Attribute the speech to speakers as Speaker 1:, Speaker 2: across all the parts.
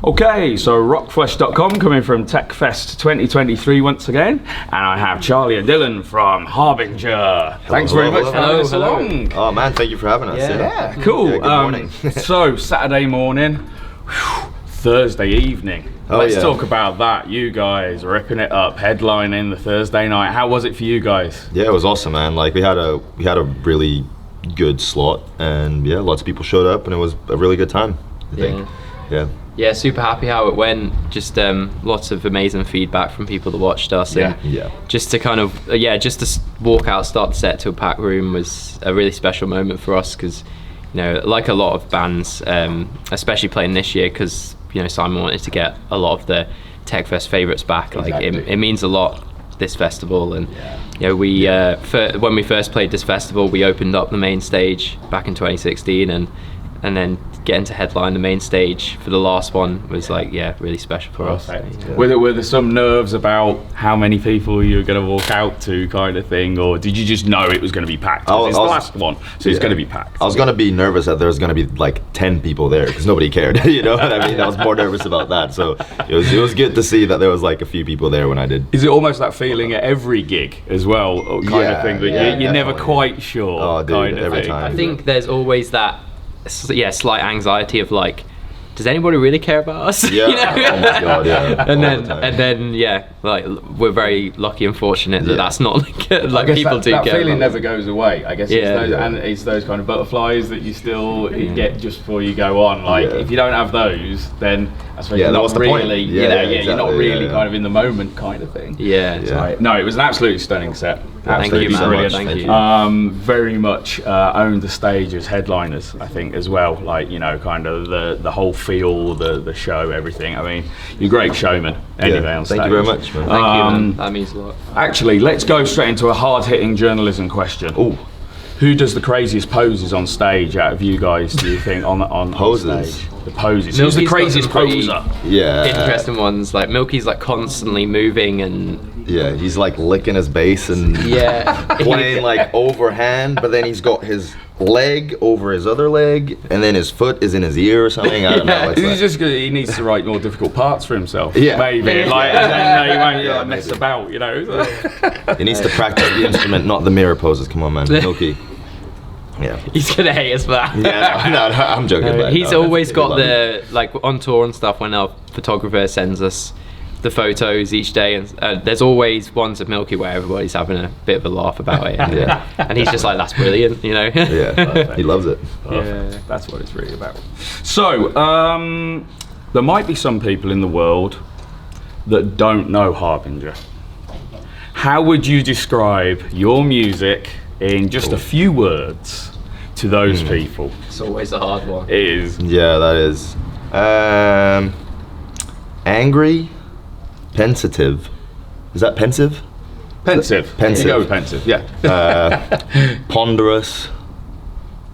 Speaker 1: Okay, so ROCKFLESH.com coming from TechFest 2023 once again, and I have Charlie and Dylan from Harbinger. Thanks very much for having us along.
Speaker 2: Oh man, thank you for having us.
Speaker 1: Yeah, cool.
Speaker 2: Yeah, good morning.
Speaker 1: So Saturday morning, Thursday evening. Let's talk about that. You guys ripping it up, headlining the Thursday night. How was it for you guys?
Speaker 2: Yeah, it was awesome, man. Like we had a really good slot, and yeah, lots of people showed up, and it was a really good time, I think.
Speaker 3: Yeah, super happy how it went. Just lots of amazing feedback from people that watched us. And just to kind of, just to walk out, start the set to a packed room was a really special moment for us because, you know, like a lot of bands, especially playing this year, because, you know, Simon wanted to get a lot of the TechFest favourites back. Like it means a lot, this festival, and you know, we when we first played this festival, we opened up the main stage back in 2016, and then getting to headline the main stage for the last one was really special for us.
Speaker 1: Were there some nerves about how many people you were going to walk out to, kind of thing, or did you just know it was going to be packed? It's the last one, so it's going to be packed.
Speaker 2: I was going to be nervous that there was going to be like 10 people there because nobody cared. You know what I mean? I was more nervous about that. So it was good to see that there was like a few people there when I did.
Speaker 1: Is it almost that feeling at every gig as well, kind of thing, that you're never quite sure?
Speaker 2: Oh, dude,
Speaker 1: kind of
Speaker 2: every
Speaker 1: thing.
Speaker 2: time.
Speaker 3: I think there's always that slight anxiety of like, does anybody really care about us?
Speaker 2: Yeah.
Speaker 3: You know?
Speaker 2: Oh my God, yeah.
Speaker 3: and then like we're very lucky and fortunate that that's not like people do
Speaker 1: that
Speaker 3: care.
Speaker 1: feeling
Speaker 3: about
Speaker 1: never goes away. I guess and it's those kind of butterflies that you still get just before you go on. Like if you don't have those, then I suppose you're not really, you're not really kind of in the moment, kind of thing. No, it was an absolutely stunning set.
Speaker 3: Thank you, man.
Speaker 1: Brilliant.
Speaker 3: Thank you.
Speaker 1: Very much owned the stage as headliners, I think, as well. Like, you know, kind of the whole feel, the show, everything. I mean, you're a great showman. Anyway, on stage.
Speaker 2: Thank you very much, man.
Speaker 3: Thank you, man. That means a lot.
Speaker 1: Actually, let's go straight into a hard-hitting journalism question.
Speaker 2: Ooh.
Speaker 1: Who does the craziest poses on stage out of you guys, do you think, on
Speaker 2: Poses?
Speaker 1: stage? The poses. Who's the craziest poser?
Speaker 3: Interesting ones. Like Milky's like constantly moving and
Speaker 2: he's like licking his bass and playing like overhand, but then he's got his leg over his other leg, and then his foot is in his ear or something. I don't know.
Speaker 1: He needs to write more difficult parts for himself.
Speaker 2: Yeah.
Speaker 1: Maybe. Like, and then he won't mess about, you know.
Speaker 2: He needs to practice the instrument, not the mirror poses. Come on, man. Milky. Yeah.
Speaker 3: He's gonna hate us for that.
Speaker 2: No, I'm joking.
Speaker 3: He's always got the, like on tour and stuff, when our photographer sends us the photos each day, and there's always ones of Milky where everybody's having a bit of a laugh about it. And he's just like, that's brilliant, you know?
Speaker 2: He loves it.
Speaker 1: Perfect. That's what it's really about. So, there might be some people in the world that don't know Harbinger. How would you describe your music in just a few words to those people?
Speaker 3: It's always a hard one.
Speaker 1: It is.
Speaker 2: Yeah, that is. Angry, pensive. Is that pensive?
Speaker 1: Pensive.
Speaker 2: Pensive.
Speaker 1: You go with pensive, yeah.
Speaker 2: Ponderous.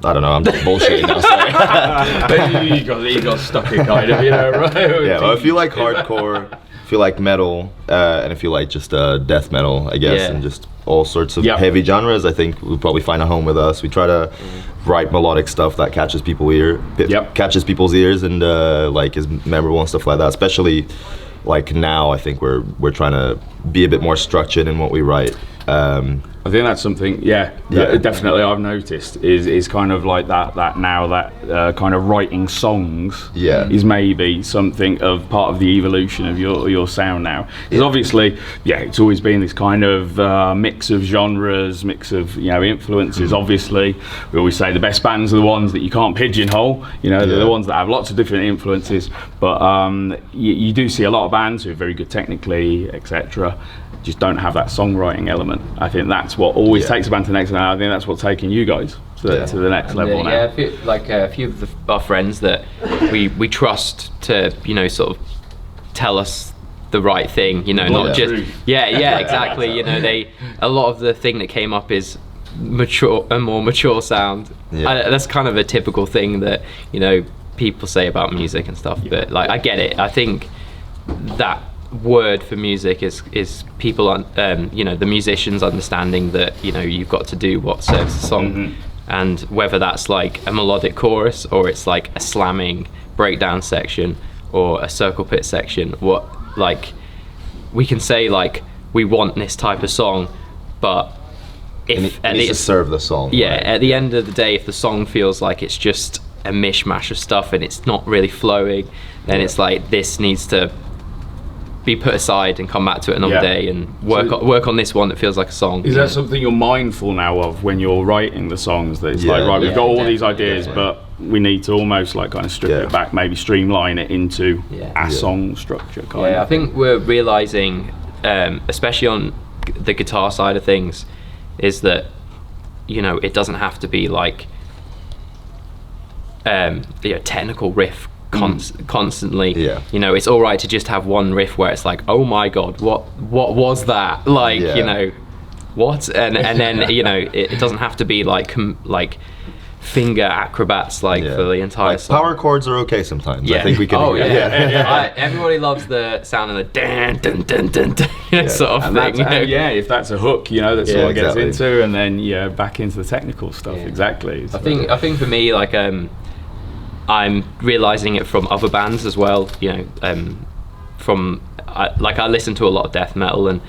Speaker 2: I don't know, I'm just bullshitting now, sorry.
Speaker 1: he got stuck in kind of, you know, right?
Speaker 2: Yeah, well, if you like hardcore, if you like metal, and if you like just death metal, I guess, and just all sorts of heavy genres, I think we'll probably find a home with us. We try to write melodic stuff that catches people's ears and like is memorable and stuff like that. Especially like now, I think we're trying to be a bit more structured in what we write.
Speaker 1: I think that's something, definitely I've noticed is kind of like that now that kind of writing songs is maybe something of part of the evolution of your sound now. Because obviously, it's always been this kind of mix of genres, mix of, you know, influences. Obviously, we always say the best bands are the ones that you can't pigeonhole. You know, they're the ones that have lots of different influences. But you do see a lot of bands who are very good technically, etc., just don't have that songwriting element. I think that's what always takes a band to the next level. I think that's what's taking you guys to the next level now.
Speaker 3: A few of our friends that we trust to, you know, sort of tell us the right thing, you know, not just exactly. You know, a lot of the thing that came up is a more mature sound. That's kind of a typical thing that, you know, people say about music and stuff. But like, I get it. I think that word for music is people you know, the musicians understanding that, you know, you've got to do what serves the song, and whether that's like a melodic chorus or it's like a slamming breakdown section or a circle pit section, what, like, we can say like we want this type of song, but if
Speaker 2: it needs to serve the song.
Speaker 3: Yeah,
Speaker 2: right?
Speaker 3: at the end of the day, if the song feels like it's just a mishmash of stuff and it's not really flowing, then it's like this needs to be put aside and come back to it another day and work on this one that feels like a song.
Speaker 1: Is that something you're mindful now of when you're writing the songs? That it's like, right, we've got all these ideas, but we need to almost like kind of strip it back, maybe streamline it into a song structure. Kind of.
Speaker 3: I think we're realizing, especially on the guitar side of things, is that, you know, it doesn't have to be like technical riff constantly. You know, it's all right to just have one riff where it's like, oh my god, what was that, like, you know, what, and then you know, it doesn't have to be like finger acrobats like for the entire
Speaker 2: like
Speaker 3: song.
Speaker 2: Power chords are okay sometimes. I think we can.
Speaker 3: Everybody loves the sound of the dun dun dun dun, dun sort of
Speaker 1: and
Speaker 3: thing.
Speaker 1: If that's a hook, you know, that someone gets into, and then back into the technical stuff. Exactly.
Speaker 3: I think for me, like, I'm realizing it from other bands as well. You know, I listen to a lot of death metal, and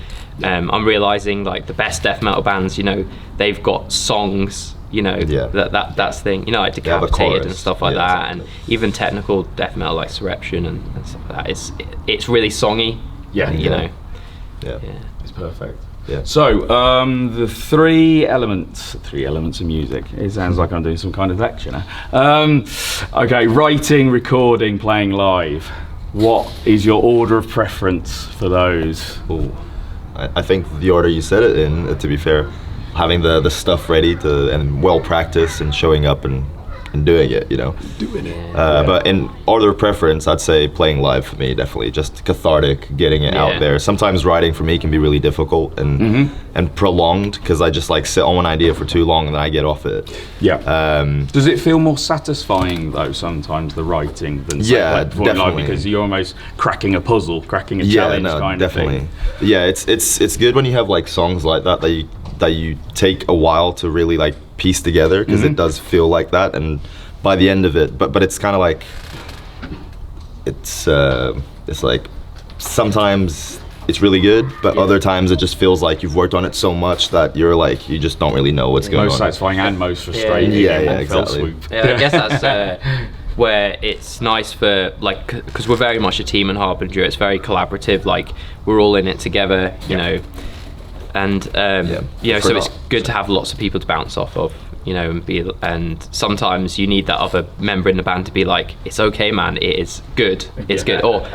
Speaker 3: I'm realizing like the best death metal bands, you know, they've got songs. You know, that's thing. You know, like Decapitated and stuff like that, and even technical death metal like Surreption and stuff like that. It's really songy. You know.
Speaker 1: It's perfect. So the three elements of music. It sounds like I'm doing some kind of lecture now. Okay, writing, recording, playing live. What is your order of preference for those?
Speaker 2: I think the order you said it in, to be fair, having the stuff ready and well practiced and showing up and doing it, you know. But in order of preference, I'd say playing live for me, definitely. Just cathartic, getting it out there. Sometimes writing for me can be really difficult and prolonged, because I just like sit on one idea for too long and then I get off it.
Speaker 1: Does it feel more satisfying though sometimes, the writing, than
Speaker 2: definitely
Speaker 1: live, because you're almost cracking a puzzle, cracking a challenge kind
Speaker 2: definitely.
Speaker 1: of thing?
Speaker 2: It's good when you have like songs like that that you take a while to really like piece together, because it does feel like that, and by the end of it, but it's kind of like it's like sometimes it's really good, but other times it just feels like you've worked on it so much that you're like, you just don't really know what's going on.
Speaker 1: Most satisfying and most frustrating.
Speaker 2: Exactly.
Speaker 3: I guess that's where it's nice for, like, because we're very much a team in Harbinger. It's very collaborative, like we're all in it together, you know. And you know, so it's good to have lots of people to bounce off of, you know, and sometimes you need that other member in the band to be like, it's okay, man, it is good, it's good, or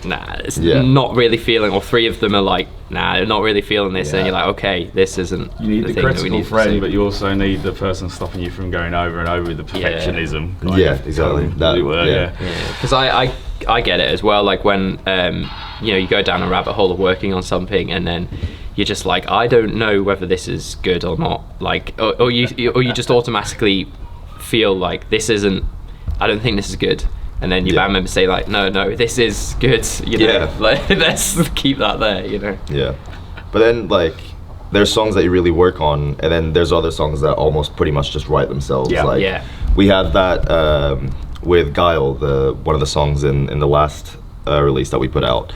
Speaker 3: nah, it's not really feeling, or three of them are like, nah, they're not really feeling this, and you're like, okay, this isn't.
Speaker 1: You need the critical friend, but you also need the person stopping you from going over and over with the perfectionism.
Speaker 2: Exactly.
Speaker 3: Because I get it as well, like when you know, you go down a rabbit hole of working on something, and then you're just like, I don't know whether this is good or not, like, or you just automatically feel like this isn't, I don't think this is good, and then your band members say like, no, this is good, you know, like, let's keep that there, you know.
Speaker 2: But then like there's songs that you really work on, and then there's other songs that almost pretty much just write themselves. We had that with Guile, one of the songs in the last release that we put out.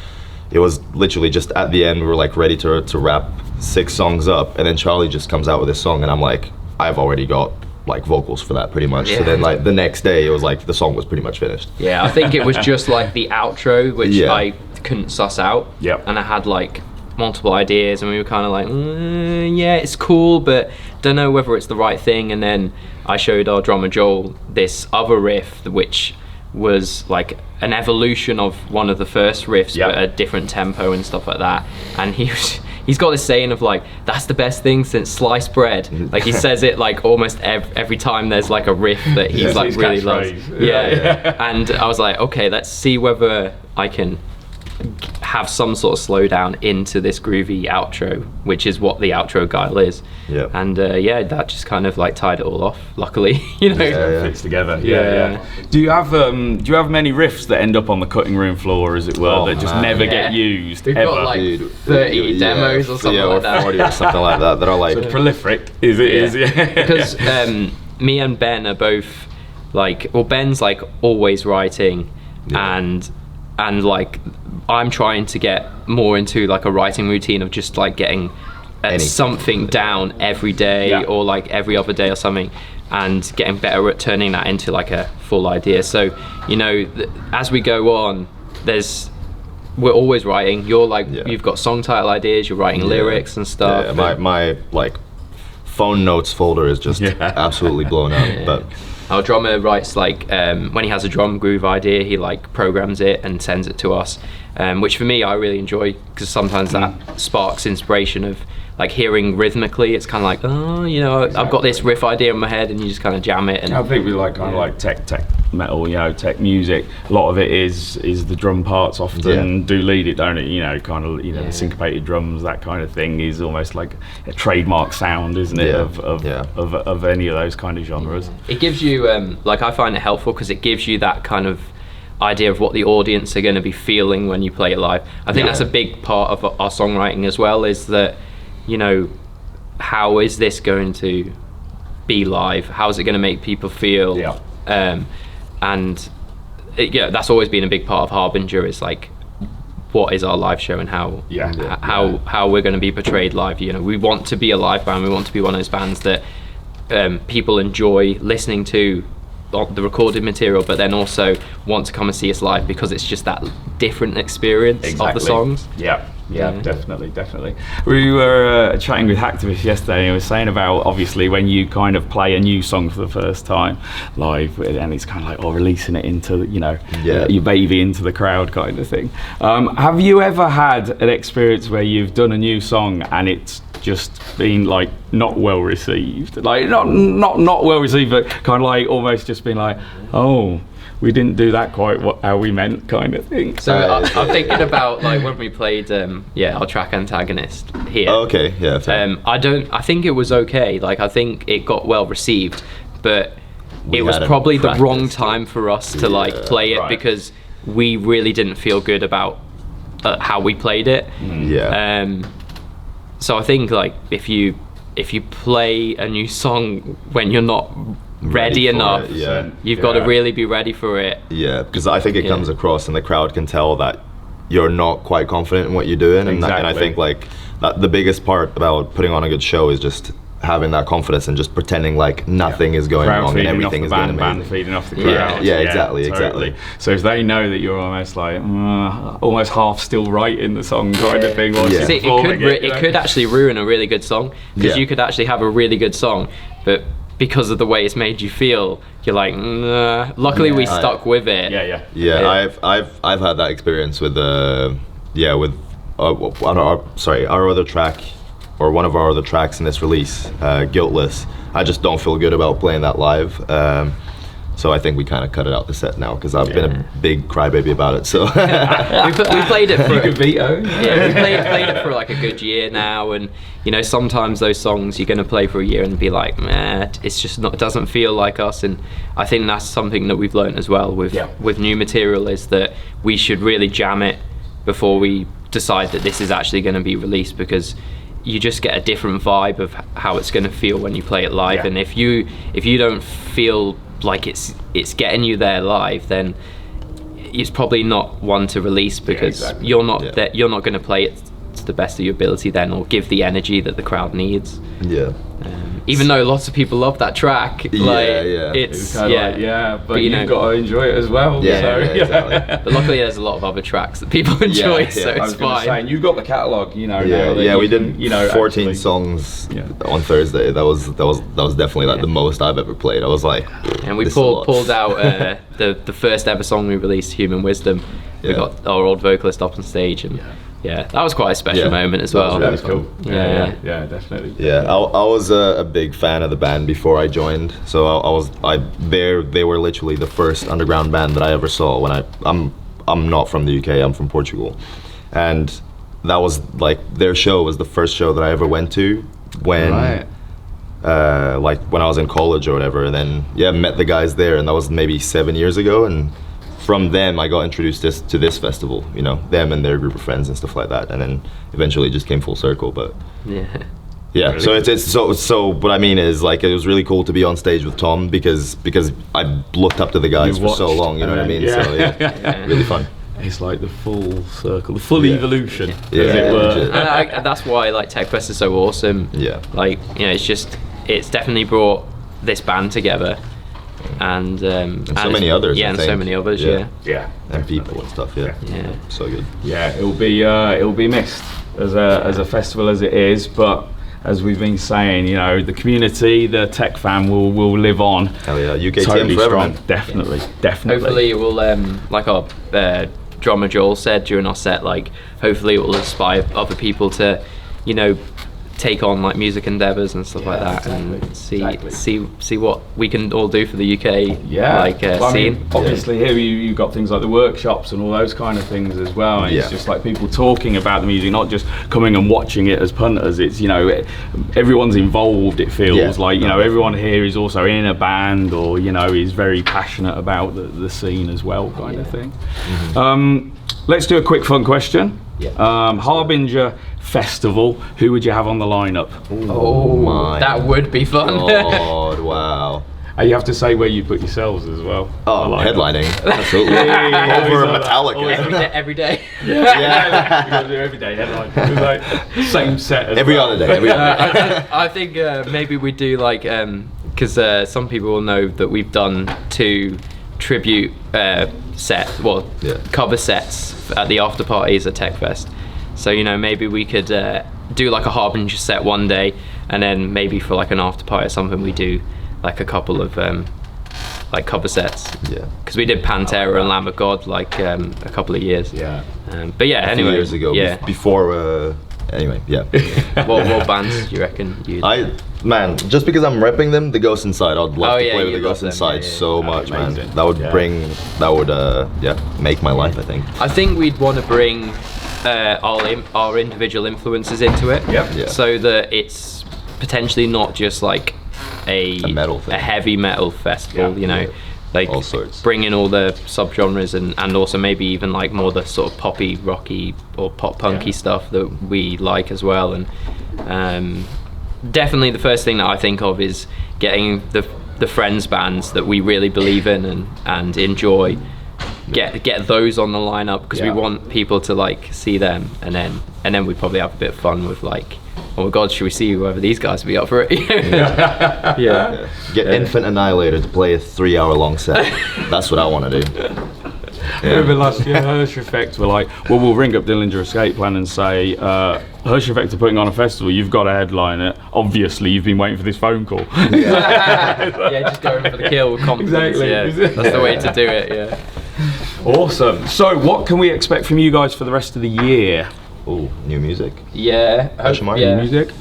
Speaker 2: It was literally just at the end, we were like ready to wrap 6 songs up, and then Charlie just comes out with this song, and I'm like, I've already got like vocals for that pretty much. So then like the next day, it was like the song was pretty much finished.
Speaker 3: I think it was just like the outro, which I couldn't suss out. And I had like multiple ideas, and we were kind of like, it's cool, but don't know whether it's the right thing. And then I showed our drummer Joel this other riff, which was like an evolution of one of the first riffs, but a different tempo and stuff like that. And he's got this saying of like, that's the best thing since sliced bread. Like he says it like almost every time there's like a riff that he's like really loves. And I was like, okay, let's see whether I can have some sort of slowdown into this groovy outro, which is what the outro Guile is. And that just kind of like tied it all off, luckily. You know,
Speaker 1: it fits together. Do you have many riffs that end up on the cutting room floor, as it were, that just never get used?
Speaker 3: We've got like 30 demos or something like that.
Speaker 2: 40 or something like that are like
Speaker 1: so prolific. Is
Speaker 3: because me and Ben are both like, well, Ben's like always writing, and and like I'm trying to get more into like a writing routine of just like getting something down every day or like every other day or something, and getting better at turning that into like a full idea. So you know, as we go on, we're always writing. You're like you've got song title ideas, you're writing lyrics and stuff.
Speaker 2: My like phone notes folder is just absolutely blown up. But
Speaker 3: our drummer writes like when he has a drum groove idea, he like programs it and sends it to us, which for me I really enjoy, because sometimes that sparks inspiration of like hearing rhythmically. It's kind of like, oh, you know, I've got this riff idea in my head, and you just kind of jam it. And
Speaker 1: I think we like kind of like tech metal, you know, tech music. A lot of it is the drum parts often do lead it, don't it? You know, kind of, you know, the syncopated drums, that kind of thing is almost like a trademark sound, isn't it? Of any of those kind of genres.
Speaker 3: It gives you like, I find it helpful because it gives you that kind of idea of what the audience are going to be feeling when you play it live. I think that's a big part of our songwriting as well, is that, you know, how is this going to be live? How is it going to make people feel? And that's always been a big part of Harbinger, is like, what is our live show and how we're going to be portrayed live. You know, we want to be a live band. We want to be one of those bands that people enjoy listening to the recorded material, but then also want to come and see us live because it's just that different experience of the songs.
Speaker 1: Definitely. We were chatting with Hacktivist yesterday, and he was saying about, obviously, when you kind of play a new song for the first time live, and it's kind of like, releasing it into, you know, your baby into the crowd kind of thing. Have you ever had an experience where you've done a new song and it's just been like not well received, like not well received, but kind of like almost just been like, oh, we didn't do that quite how we meant, kind of thing?
Speaker 3: So I'm thinking about like when we played our track Antagonist here. I think it was okay. Like, I think it got well received, but it was probably the wrong time for us to like play it, because we really didn't feel good about how we played it. So I think like if you play a new song when you're not ready enough, you've got to really be ready for it.
Speaker 2: Because I think it comes across, and the crowd can tell that you're not quite confident in what you're doing. And I think like that the biggest part about putting on a good show is just having that confidence and just pretending like nothing is going wrong and everything is going amazing.
Speaker 1: Band feeding off the crowd.
Speaker 2: Exactly.
Speaker 1: So if they know that you're almost like almost half still writing the song kind of thing,
Speaker 3: it could actually ruin a really good song, because you could actually have a really good song, but because of the way it's made you feel, you're like, nah. Luckily we stuck with it.
Speaker 2: I've had that experience with our other track, or one of our other tracks in this release, Guiltless. I just don't feel good about playing that live. So I think we kind of cut it out the set now, because I've been a big crybaby about it. So
Speaker 3: we played it for
Speaker 1: you could veto.
Speaker 3: We played it for like a good year now, and you know, sometimes those songs you're going to play for a year and be like, man, it's just not, it doesn't feel like us. And I think that's something that we've learned as well with new material, is that we should really jam it before we decide that this is actually going to be released, because you just get a different vibe of how it's going to feel when you play it live. And if you don't feel like it's getting you there live, then it's probably not one to release, because you're not going to play it to the best of your ability then, or give the energy that the crowd needs. Even though lots of people love that track, but you've got to enjoy it as well. But luckily there's a lot of other tracks that people enjoy, so it's fine.
Speaker 1: You've got the catalogue, you know.
Speaker 2: We did 14 songs on Thursday. That was definitely like the most I've ever played. I was like,
Speaker 3: and we pulled out the first ever song we released, Human Wisdom. We got our old vocalist up on stage, and that was quite a special moment as well.
Speaker 1: That was cool. Yeah, definitely.
Speaker 2: I was a big fan of the band before I joined. So they were literally the first underground band that I ever saw. When I'm not from the UK, I'm from Portugal, and that was like, their show was the first show that I ever went to when like when I was in college or whatever. And then met the guys there, and that was maybe 7 years ago. And from them I got introduced to this festival, you know, them and their group of friends and stuff like that, and then eventually it just came full circle. But really so it's so what I mean is, like, it was really cool to be on stage with Tom, because I looked up to the guys for so long, you know what I mean? So really fun.
Speaker 1: it's like the full circle, the full evolution, as
Speaker 2: Yeah.
Speaker 1: it were.
Speaker 3: And that's why like TechFest is so awesome.
Speaker 2: Yeah.
Speaker 3: Like, you know, it's definitely brought this band together, and
Speaker 2: so many others.
Speaker 3: Yeah,
Speaker 2: I
Speaker 3: and
Speaker 2: think.
Speaker 3: so many others. Yeah.
Speaker 2: And people and stuff. Yeah. So good.
Speaker 1: Yeah, it'll be missed as a festival as it is, but as we've been saying, you know, the community, the tech fan will live on.
Speaker 2: Hell yeah, UKTM
Speaker 1: totally
Speaker 2: forever,
Speaker 1: strong.
Speaker 2: man.
Speaker 1: Definitely.
Speaker 3: Hopefully it will, like our drummer Joel said during our set, like hopefully it will inspire other people to, you know, take on like music endeavors and stuff like that, and see what we can all do for the UK
Speaker 1: well,
Speaker 3: scene.
Speaker 1: I mean, obviously here you've got things like the workshops and all those kind of things as well, and it's just like people talking about the music, not just coming and watching it as punters. It's, you know, everyone's involved, it feels like, you know, everyone here is also in a band, or, you know, is very passionate about the scene as well, kind of thing. Let's do a quick fun question. Harbinger Festival, who would you have on the lineup?
Speaker 3: Oh my, that would be fun.
Speaker 2: God, wow.
Speaker 1: You have to say where you put yourselves as well.
Speaker 2: Oh, headlining. Absolutely. Over Metallica.
Speaker 3: Every day.
Speaker 1: We gotta do every day headline. It's like same set as
Speaker 2: every other day.
Speaker 3: I think maybe we do like, because some people will know that we've done 2 tribute cover sets at the after parties at TechFest. So, you know, maybe we could do like a Harbinger set one day, and then maybe for like an after party or something we do like a couple of like cover sets.
Speaker 2: Yeah.
Speaker 3: Because we did Pantera and Lamb of God like a couple of years.
Speaker 1: Yeah.
Speaker 3: But yeah,
Speaker 2: a
Speaker 3: anyway.
Speaker 2: few years ago.
Speaker 3: Yeah.
Speaker 2: Before. Anyway, yeah.
Speaker 3: What bands do you reckon you'd?
Speaker 2: Man, just because I'm repping them, the Ghost Inside, I'd love to play with the Ghost Inside so much, man. That would make my life, I think.
Speaker 3: I think we'd want to bring our individual influences into it. So that it's potentially not just like a
Speaker 2: metal thing.
Speaker 3: a heavy metal festival, you know. Like
Speaker 2: all sorts.
Speaker 3: Bring in all the subgenres and also maybe even like more the sort of poppy, rocky or pop punky stuff that we like as well. And definitely the first thing that I think of is getting the friends bands that we really believe in and enjoy. Get those on the lineup, because we want people to like see them, and then we probably have a bit of fun with like, oh my god, should we see whether these guys will be up for it?
Speaker 2: Get Infant Annihilator to play a 3-hour-long set. That's what I want to do.
Speaker 1: Remember last year, Hirsch Effect were like, well, we'll ring up Dillinger Escape Plan and say, Hirsch Effect are putting on a festival, you've got to headline it. Obviously, you've been waiting for this phone call.
Speaker 3: Just going for the kill with confidence.
Speaker 1: Exactly.
Speaker 3: That's the way to do it.
Speaker 1: Awesome. So, what can we expect from you guys for the rest of the year?
Speaker 2: Oh, new music?
Speaker 1: New music?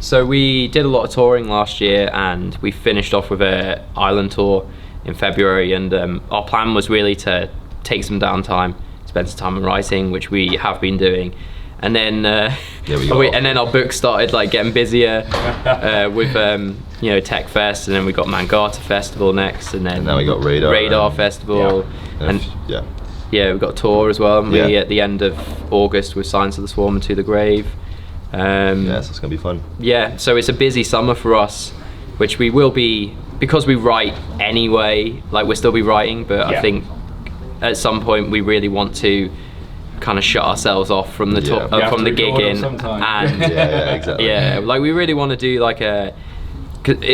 Speaker 3: So we did a lot of touring last year, and we finished off with an island tour in February, and our plan was really to take some downtime, spend some time on writing, which we have been doing, and then our book started like getting busier with you know, TechFest, and then we got Mangata Festival next, and then
Speaker 2: we got Radar
Speaker 3: Festival, we've got a tour as well, and we at the end of August with Signs of the Swarm and To the Grave.
Speaker 2: So it's gonna be fun.
Speaker 3: So it's a busy summer for us, which we will be, because we write anyway, like we'll still be writing, but I think at some point we really want to kind of shut ourselves off from the from the gigging, and
Speaker 2: exactly.
Speaker 3: like we really want to do like it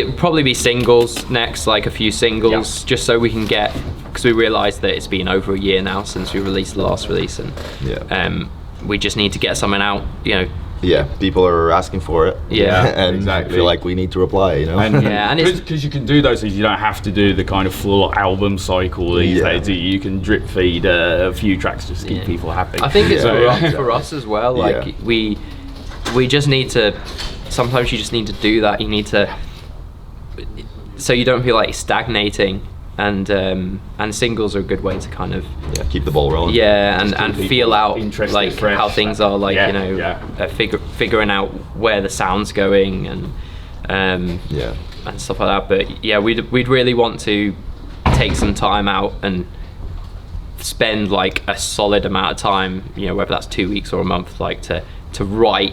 Speaker 3: would probably be singles next, like a few singles, just so we can get, because we realised that it's been over a year now since we released the last release, and we just need to get something out, you know.
Speaker 2: People are asking for it. And I feel like we need to reply, you know.
Speaker 1: And because you can do those things, you don't have to do the kind of full album cycle these days. You can drip feed a few tracks just to keep people happy.
Speaker 3: I think it's for us as well. Like we just need to. Sometimes you just need to do that. You need to, so you don't feel like stagnating. And singles are a good way to kind of
Speaker 2: keep the ball rolling.
Speaker 3: And feel out like fresh, how things are, like you know, figuring out where the sound's going and stuff like that. But we'd really want to take some time out and spend like a solid amount of time, you know, whether that's 2 weeks or a month, like to write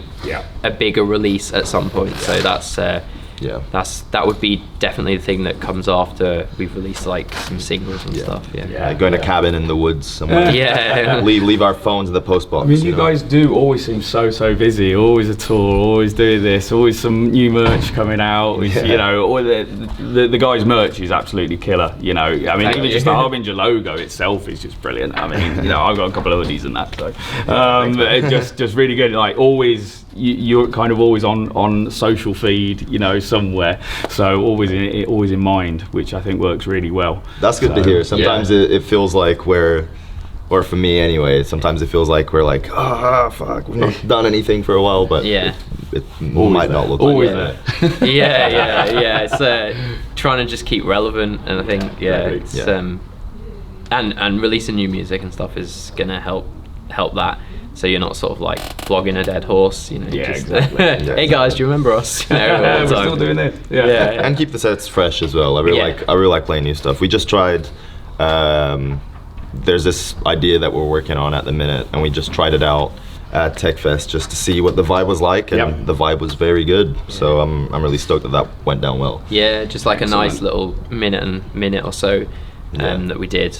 Speaker 3: a bigger release at some point. So that's that would be definitely the thing that comes after we've released like some singles and stuff.
Speaker 2: Going to a cabin in the woods somewhere. leave our phones in the post box.
Speaker 1: I mean, you guys do always seem so busy. Always a tour, always doing this, always some new merch coming out. You know, or the guys' merch is absolutely killer. You know, I mean, even just the Harbinger logo itself is just brilliant. I mean, you know, I've got a couple of hoodies and that, so it's just really good. Like always, you're kind of always on social feed, you know, somewhere. So always in mind, which I think works really well.
Speaker 2: That's good to hear. Sometimes it feels like or for me anyway, sometimes it feels like we're like, fuck, we've not done anything for a while, but it might not look
Speaker 1: always
Speaker 2: like
Speaker 1: that.
Speaker 3: It's trying to just keep relevant, and I think it's and releasing new music and stuff is gonna help that. So you're not sort of like flogging a dead horse, you know.
Speaker 1: Exactly.
Speaker 3: Hey guys, do you remember us? You know,
Speaker 1: we're still doing it.
Speaker 2: And keep the sets fresh as well. I really like playing new stuff. We just tried. There's this idea that we're working on at the minute, and we just tried it out at TechFest just to see what the vibe was like, and the vibe was very good. So I'm really stoked that went down well.
Speaker 3: Yeah, just like a nice little minute or so that we did.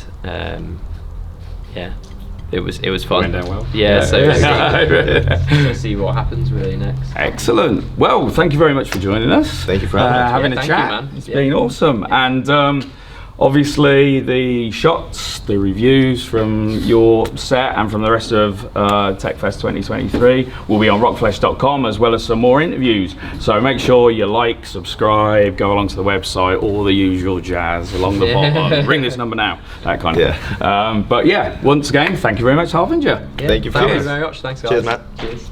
Speaker 3: It was fun.
Speaker 1: Went down well.
Speaker 3: So see what happens really next.
Speaker 1: Excellent. Well, thank you very much for joining us.
Speaker 2: Thank you for having
Speaker 1: a chat. You, man. It's been awesome. And obviously the shots, the reviews from your set and from the rest of TechFest 2023 will be on rockflesh.com, as well as some more interviews. So make sure you like, subscribe, go along to the website, all the usual jazz along the bottom. Ring this number now, that kind of thing. But yeah, once again, thank you very much, Harbinger.
Speaker 3: Yeah,
Speaker 2: thank you for having us.
Speaker 3: Thank you very much. Thanks, guys.
Speaker 2: Cheers, Matt.
Speaker 3: Cheers.